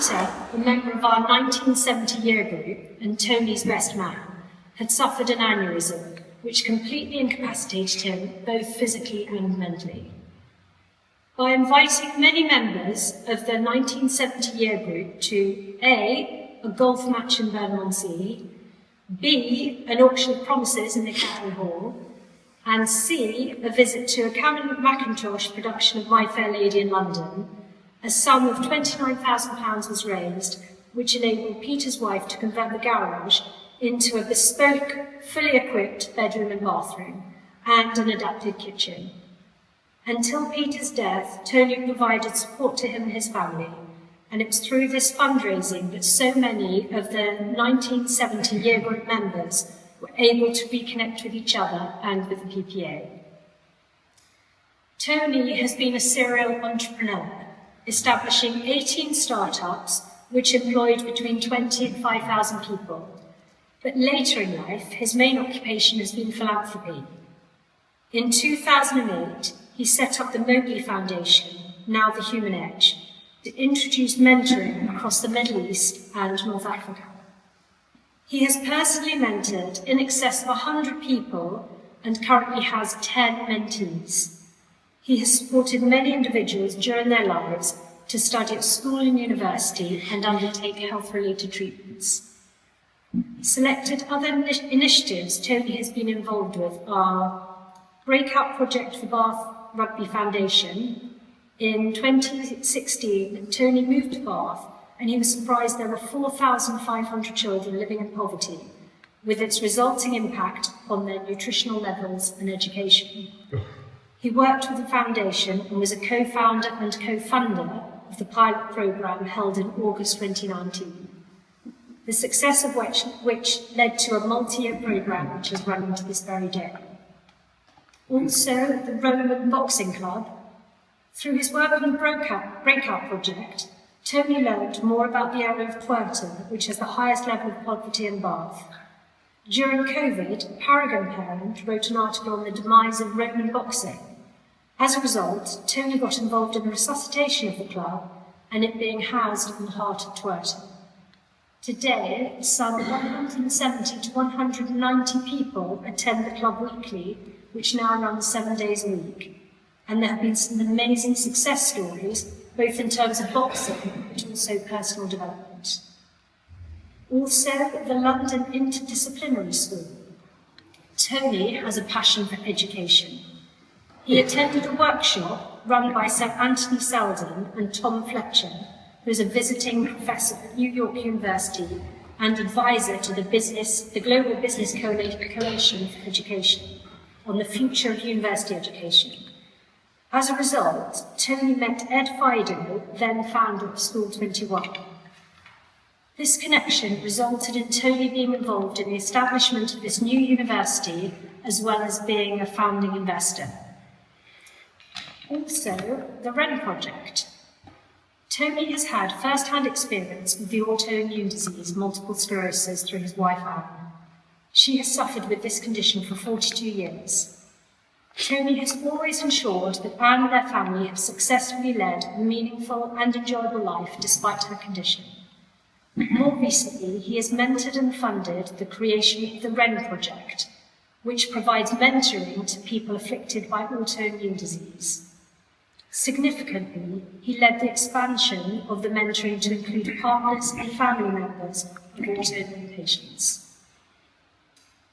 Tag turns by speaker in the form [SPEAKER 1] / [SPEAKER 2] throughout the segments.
[SPEAKER 1] Peter, a member of our 1970 year group and Tony's best man, had suffered an aneurysm, which completely incapacitated him both physically and mentally. By inviting many members of the 1970 year group to A, a golf match in Bermondsey, B, an auction of promises in the Academy Hall, and C, a visit to a Cameron Mackintosh production of My Fair Lady in London, a sum of £29,000 was raised, which enabled Peter's wife to convert the garage into a bespoke, fully equipped bedroom and bathroom, and an adapted kitchen. Until Peter's death, Tony provided support to him and his family, and it was through this fundraising that so many of the 1970 year group members were able to reconnect with each other and with the PPA. Tony has been a serial entrepreneur, establishing 18 startups which employed between 20 and 5,000 people. But later in life, his main occupation has been philanthropy. In 2008, he set up the Mowgli Foundation, now the Human Edge, to introduce mentoring across the Middle East and North Africa. He has personally mentored in excess of 100 people and currently has 10 mentees. He has supported many individuals during their lives to study at school and university and undertake health-related treatments. Selected other initiatives Tony has been involved with are Breakout Project for Bath Rugby Foundation. In 2016, Tony moved to Bath and he was surprised there were 4,500 children living in poverty, with its resulting impact on their nutritional levels and education. He worked with the foundation and was a co-founder and co-funder of the pilot programme held in August 2019, the success of which led to a multi-year programme which has run into this very day. Also, the Roman Boxing Club. Through his work on the Breakout Project, Tony learned more about the area of Twerton, which has the highest level of poverty in Bath. During COVID, a Paragon parent wrote an article on the demise of Roman boxing. As a result, Tony got involved in the resuscitation of the club and it being housed in the heart of Twerton. Today, some 170 to 190 people attend the club weekly, which now runs 7 days a week. And there have been some amazing success stories, both in terms of boxing, but also personal development. Also, the London Interdisciplinary School. Tony has a passion for education. He attended a workshop run by Sir Anthony Selden and Tom Fletcher, who is a visiting professor at New York University and advisor to the Global Business Coalition for Education, on the future of university education. As a result, Tony met Ed Fido, then founder of School 21. This connection resulted in Tony being involved in the establishment of this new university, as well as being a founding investor. Also, the REN project. Tony has had first-hand experience with the autoimmune disease multiple sclerosis through his wife Anne. She has suffered with this condition for 42 years. Tony has always ensured that Anne and their family have successfully led a meaningful and enjoyable life despite her condition. More recently, he has mentored and funded the creation of the REN project, which provides mentoring to people afflicted by autoimmune disease. Significantly, he led the expansion of the mentoring to include partners and family members of autoimmune patients.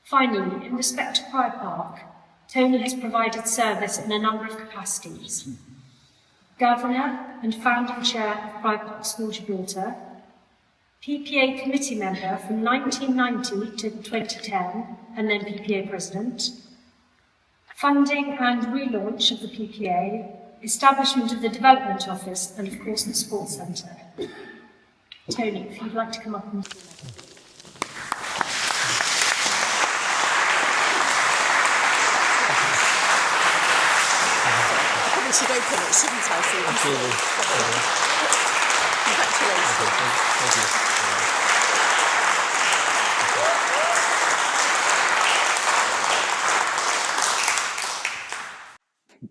[SPEAKER 1] Finally, in respect to Pride Park, Tony has provided service in a number of capacities. Governor and founding chair of Pride Park School Gibraltar, PPA committee member from 1990 to 2010, and then PPA president, funding and relaunch of the PPA, establishment of the development office, and of course the sports centre. Tony, if you'd like to come up and do that.
[SPEAKER 2] I should open it, shouldn't I? So
[SPEAKER 3] absolutely.
[SPEAKER 2] Congratulations.
[SPEAKER 3] Thank you.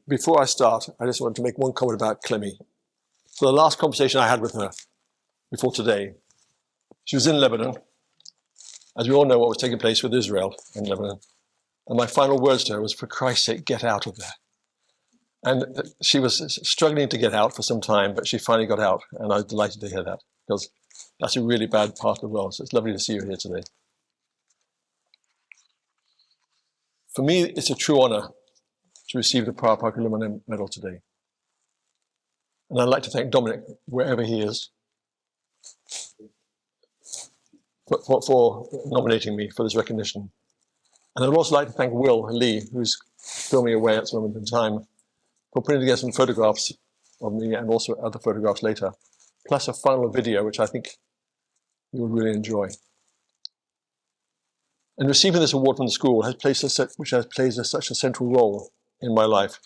[SPEAKER 3] Before I start, I just want to make one comment about Clemmy. So the last conversation I had with her, before today. She was in Lebanon. As we all know what was taking place with Israel and Lebanon. And my final words to her was, for Christ's sake, get out of there. And she was struggling to get out for some time, but she finally got out. And I was delighted to hear that, because that's a really bad part of the world. So it's lovely to see you here today. For me, it's a true honor to receive the Power Park Alumni Medal today. And I'd like to thank Dominic, wherever he is, for nominating me for this recognition. And I'd also like to thank Will Lee, who's filming away at this moment in time, for putting together some photographs of me and also other photographs later, plus a final video, which I think you will really enjoy. And receiving this award from the school, which has played such a central role in my life,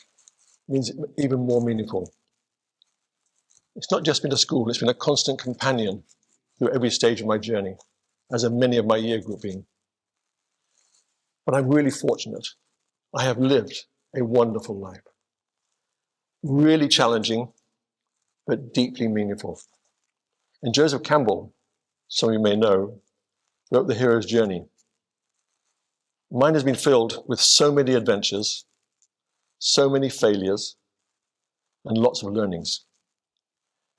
[SPEAKER 3] means even more meaningful. It's not just been a school, it's been a constant companion through every stage of my journey, as have many of my year group been. But I'm really fortunate. I have lived a wonderful life. Really challenging, but deeply meaningful. And Joseph Campbell, some of you may know, wrote The Hero's Journey. Mine has been filled with so many adventures, so many failures, and lots of learnings.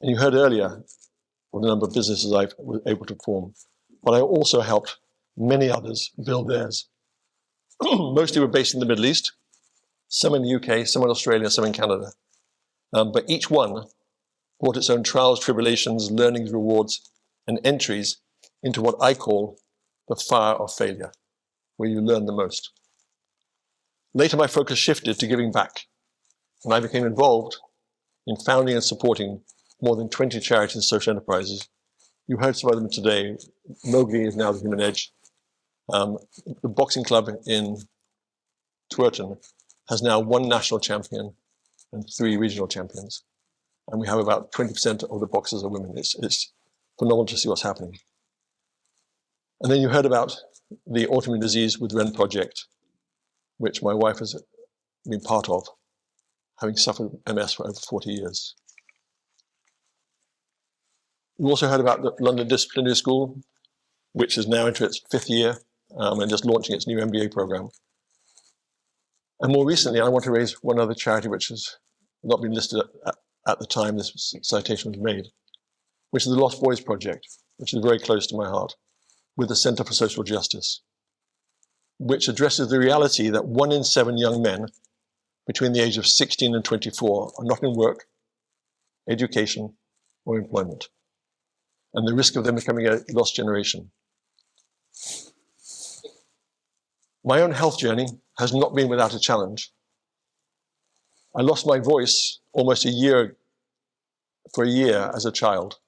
[SPEAKER 3] And you heard earlier of the number of businesses I was able to form, but I also helped many others build theirs. Mostly were based in the Middle East, some in the UK, some in Australia, some in Canada. But each one brought its own trials, tribulations, learnings, rewards, and entries into what I call the fire of failure, where you learn the most. Later, my focus shifted to giving back, and I became involved in founding and supporting more than 20 charities and social enterprises. You heard some of them today. Mowgli is now the Human Edge. The boxing club in Twerton has now 1 national champion and 3 regional champions. And we have about 20% of the boxers are women. It's phenomenal to see what's happening. And then you heard about the autoimmune disease with Ren project, which my wife has been part of, having suffered MS for over 40 years. You also heard about the London Disciplinary School, which is now into its 5th year and just launching its new MBA program. And more recently, I want to raise one other charity which has not been listed at the time this citation was made, which is the Lost Boys Project, which is very close to my heart, with the Centre for Social Justice, which addresses the reality that 1 in 7 young men between the age of 16 and 24 are not in work, education, or employment, and the risk of them becoming a lost generation. My own health journey has not been without a challenge. I lost my voice almost for a year as a child,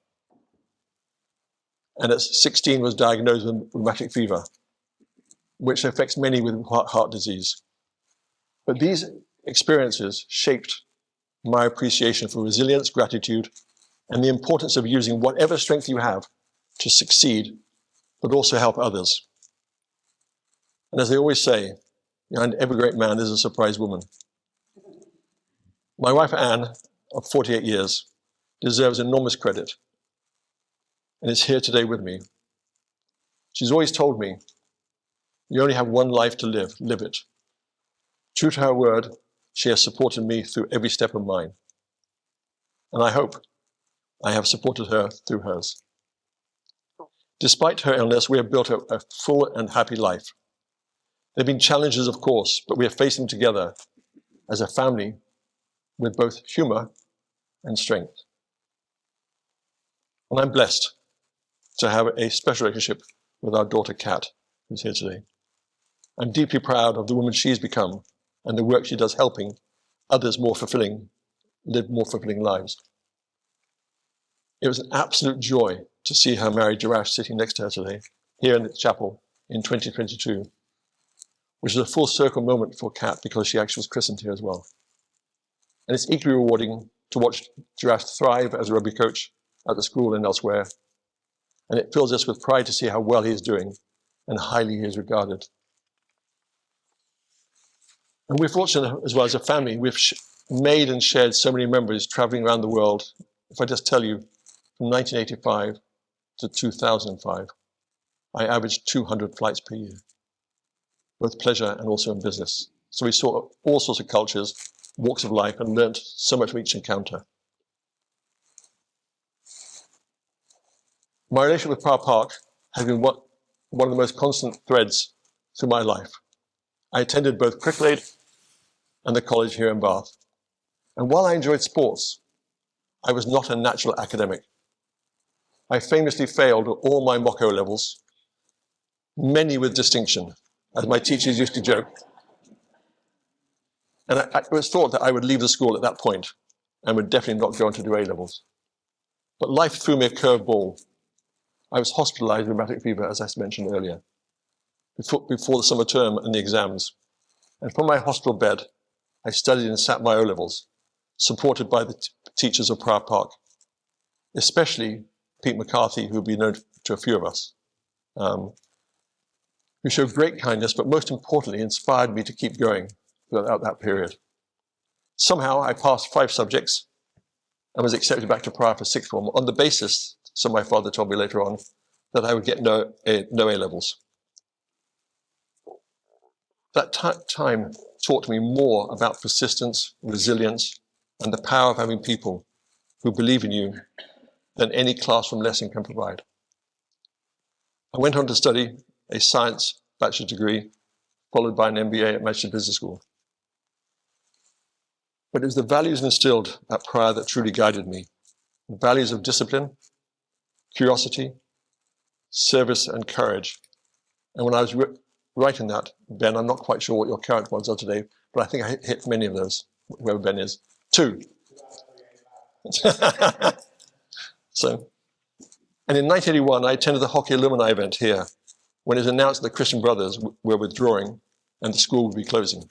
[SPEAKER 3] and at 16 was diagnosed with rheumatic fever, which affects many with heart disease. But these experiences shaped my appreciation for resilience, gratitude, and the importance of using whatever strength you have to succeed, but also help others. And as they always say, behind every great man is a surprise woman. My wife Anne, of 48 years, deserves enormous credit, and is here today with me. She's always told me, you only have one life to live, live it. True to her word, she has supported me through every step of mine. And I hope I have supported her through hers. Despite her illness, we have built a full and happy life. There have been challenges, of course, but we have faced them together as a family with both humor and strength. And I'm blessed to have a special relationship with our daughter, Kat, who's here today. I'm deeply proud of the woman she's become and the work she does helping others live more fulfilling lives. It was an absolute joy to see her marry Jirash sitting next to her today, here in the chapel in 2022, which is a full circle moment for Kat because she actually was christened here as well. And it's equally rewarding to watch Jirash thrive as a rugby coach at the school and elsewhere. And it fills us with pride to see how well he is doing and how highly he is regarded. And we're fortunate as well as a family. We've made and shared so many memories traveling around the world. If I just tell you, from 1985 to 2005, I averaged 200 flights per year, both pleasure and also in business. So we saw all sorts of cultures, walks of life, and learned so much from each encounter. My relationship with Prior Park has been one of the most constant threads through my life. I attended both Cricklade and the college here in Bath. And while I enjoyed sports, I was not a natural academic. I famously failed all my mock O levels, many with distinction, as my teachers used to joke. And it was thought that I would leave the school at that point and would definitely not go on to do A levels. But life threw me a curveball. I was hospitalized with rheumatic fever, as I mentioned earlier, before the summer term and the exams. And from my hospital bed, I studied and sat my O levels, supported by the teachers of Prior Park, especially Pete McCarthy, who would be known to a few of us, who showed great kindness, but most importantly, inspired me to keep going throughout that period. Somehow, I passed 5 subjects and was accepted back to Prior for 6th form on the basis, so my father told me later on, that I would get no A levels. That time taught me more about persistence, resilience, and the power of having people who believe in you than any classroom lesson can provide. I went on to study a science bachelor's degree, followed by an MBA at Manchester Business School. But it was the values instilled at Prior that truly guided me. The values of discipline, curiosity, service, and courage. And when I was writing that, Ben, I'm not quite sure what your current ones are today, but I think I hit many of those, whoever Ben is. 2. And in 1981, I attended the hockey alumni event here, when it was announced that the Christian Brothers were withdrawing and the school would be closing.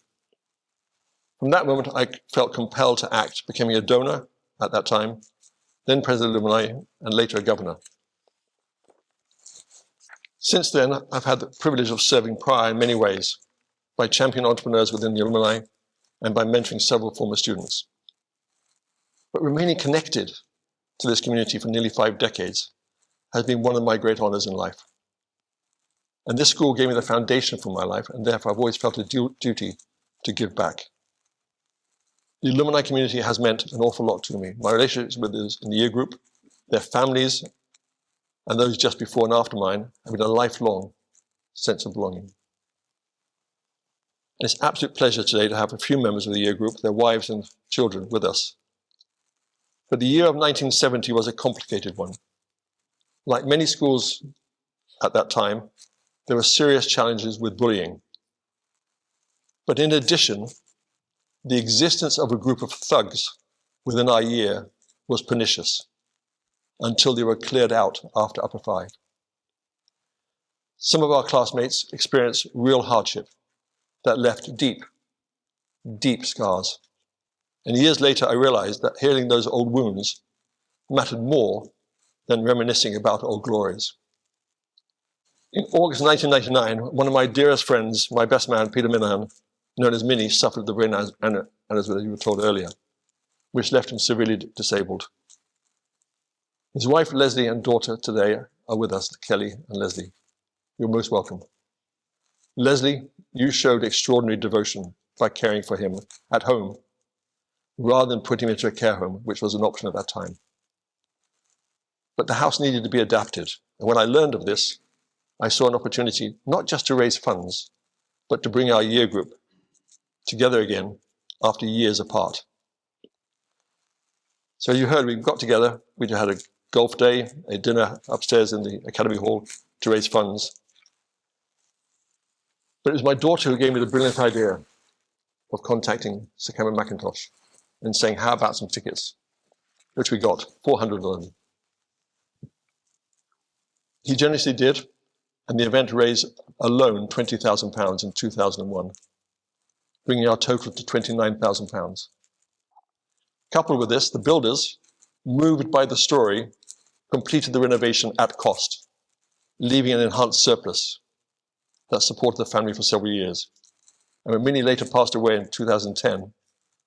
[SPEAKER 3] From that moment, I felt compelled to act, becoming a donor at that time, then president of alumni, and later a governor. Since then, I've had the privilege of serving Prior in many ways, by championing entrepreneurs within the alumni and by mentoring several former students. But remaining connected to this community for nearly 5 decades has been one of my great honors in life. And this school gave me the foundation for my life, and therefore I've always felt a duty to give back. The alumni community has meant an awful lot to me. My relationships with those in the year group, their families, and those just before and after mine have been a lifelong sense of belonging. And it's an absolute pleasure today to have a few members of the year group, their wives and children with us. But the year of 1970 was a complicated one. Like many schools at that time, there were serious challenges with bullying. But in addition, the existence of a group of thugs within our year was pernicious until they were cleared out after Upper 5. Some of our classmates experienced real hardship that left deep, deep scars. And years later, I realized that healing those old wounds mattered more than reminiscing about old glories. In August 1999, one of my dearest friends, my best man, Peter Minahan, known as Minnie, suffered the brain aneurysm, as you were told earlier, which left him severely disabled. His wife, Leslie, and daughter today are with us, Kelly and Leslie. You're most welcome. Leslie, you showed extraordinary devotion by caring for him at home, rather than putting him into a care home, which was an option at that time. But the house needed to be adapted. And when I learned of this, I saw an opportunity not just to raise funds, but to bring our year group together again after years apart. So you heard, we got together, we had a golf day, a dinner upstairs in the Academy Hall to raise funds. But it was my daughter who gave me the brilliant idea of contacting Sir Cameron Mackintosh and saying, how about some tickets? Which we got, 400 of them. He generously did, and the event raised alone £20,000 in 2001, bringing our total to £29,000. Coupled with this, the builders, moved by the story, completed the renovation at cost, leaving an enhanced surplus that supported the family for several years. And when Minnie later passed away in 2010,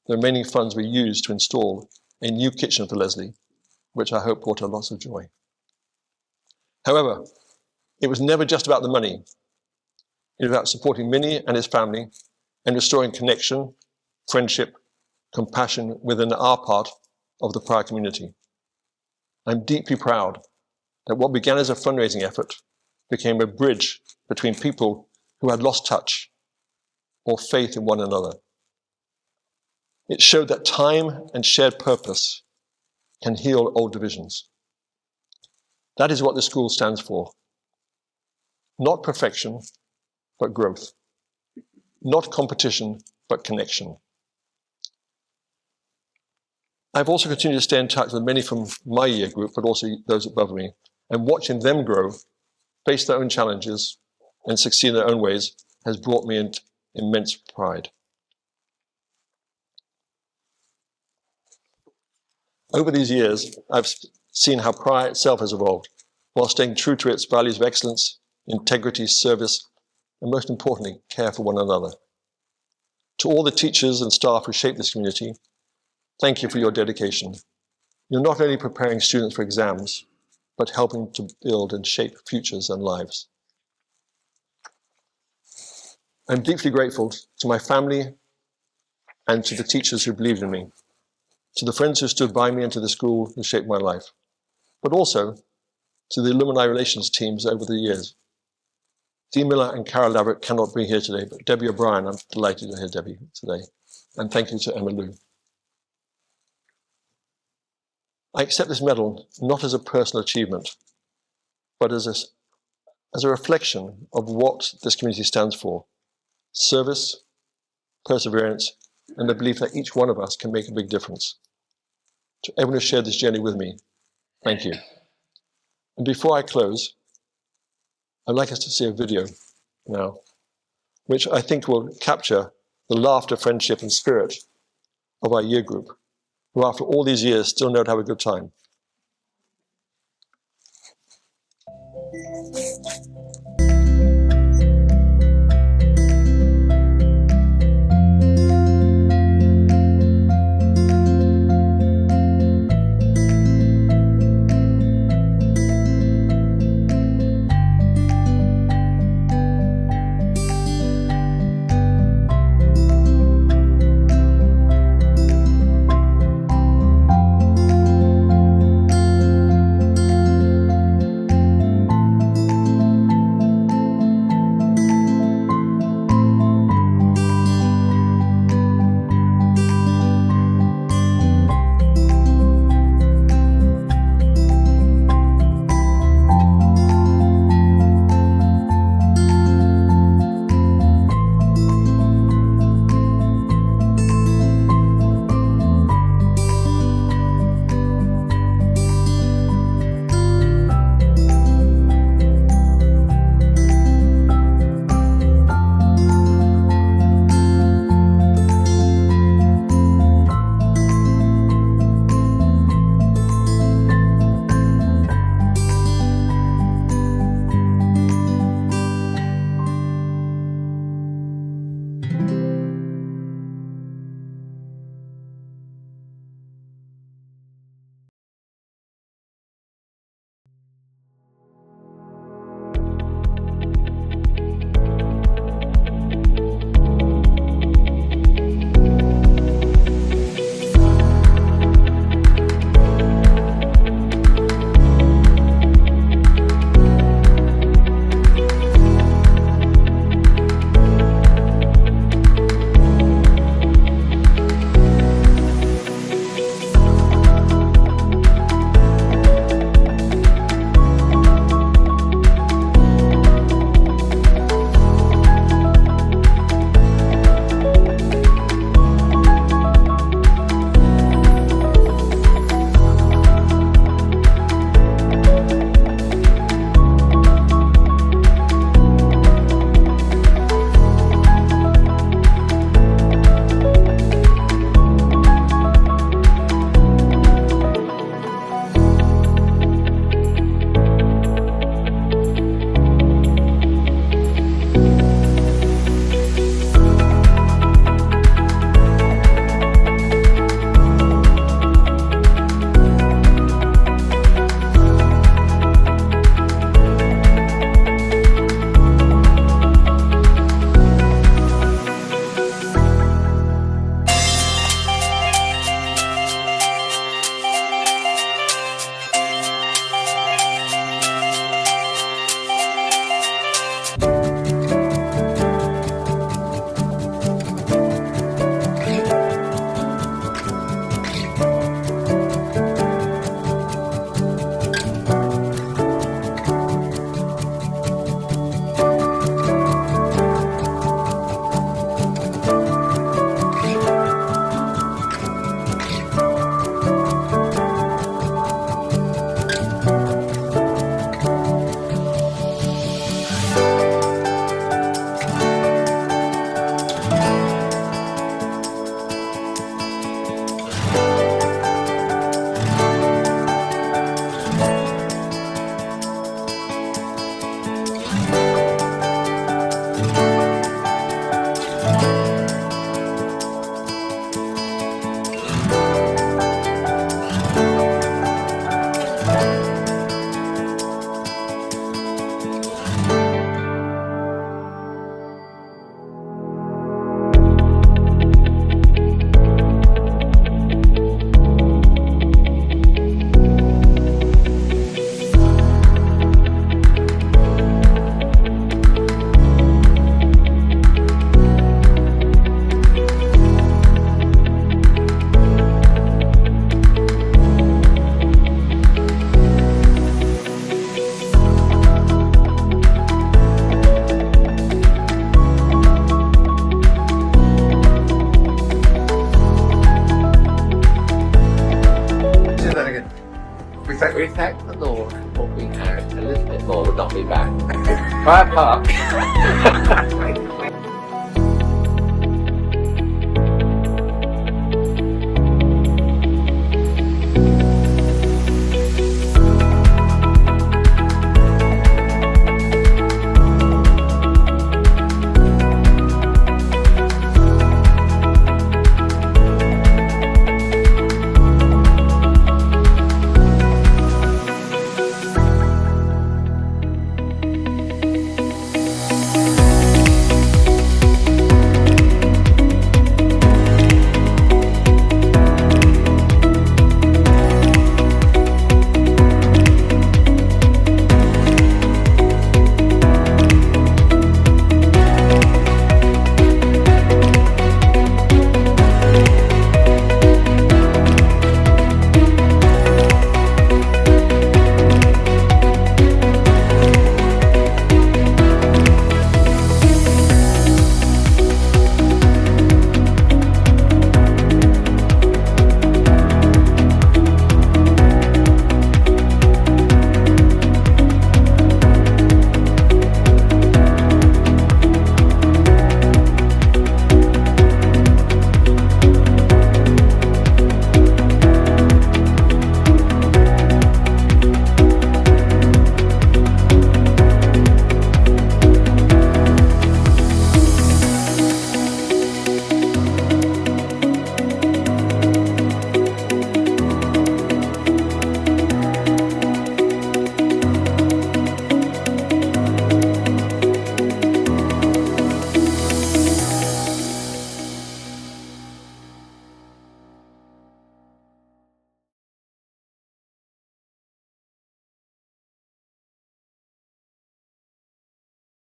[SPEAKER 3] the remaining funds were used to install a new kitchen for Leslie, which I hope brought her lots of joy. However, it was never just about the money. It was about supporting Minnie and his family and restoring connection, friendship, compassion within our part of the prior community. I'm deeply proud that what began as a fundraising effort became a bridge between people who had lost touch or faith in one another. It showed that time and shared purpose can heal old divisions. That is what the school stands for. Not perfection, but growth. Not competition, but connection. I've also continued to stay in touch with many from my year group, but also those above me, and watching them grow, face their own challenges, and succeed in their own ways has brought me immense pride. Over these years, I've seen how Prior itself has evolved, while staying true to its values of excellence, integrity, service, and most importantly, care for one another. To all the teachers and staff who shape this community, thank you for your dedication. You're not only preparing students for exams, but helping to build and shape futures and lives. I'm deeply grateful to my family and to the teachers who believed in me, to the friends who stood by me and to the school who shaped my life, but also to the alumni relations teams over the years. Dee Miller and Carol Laverick cannot be here today, but Debbie O'Brien, I'm delighted to hear Debbie today. And thank you to Emma Lou. I accept this medal not as a personal achievement, but as a reflection of what this community stands for: service, perseverance, and the belief that each one of us can make a big difference. To everyone who shared this journey with me, thank you. And before I close, I'd like us to see a video now, which I think will capture the laughter, friendship, and spirit of our year group, who after all these years still know how to have a good time.
[SPEAKER 4] we thank the Lord for what we had. A little bit more would not be bad. Quiet park.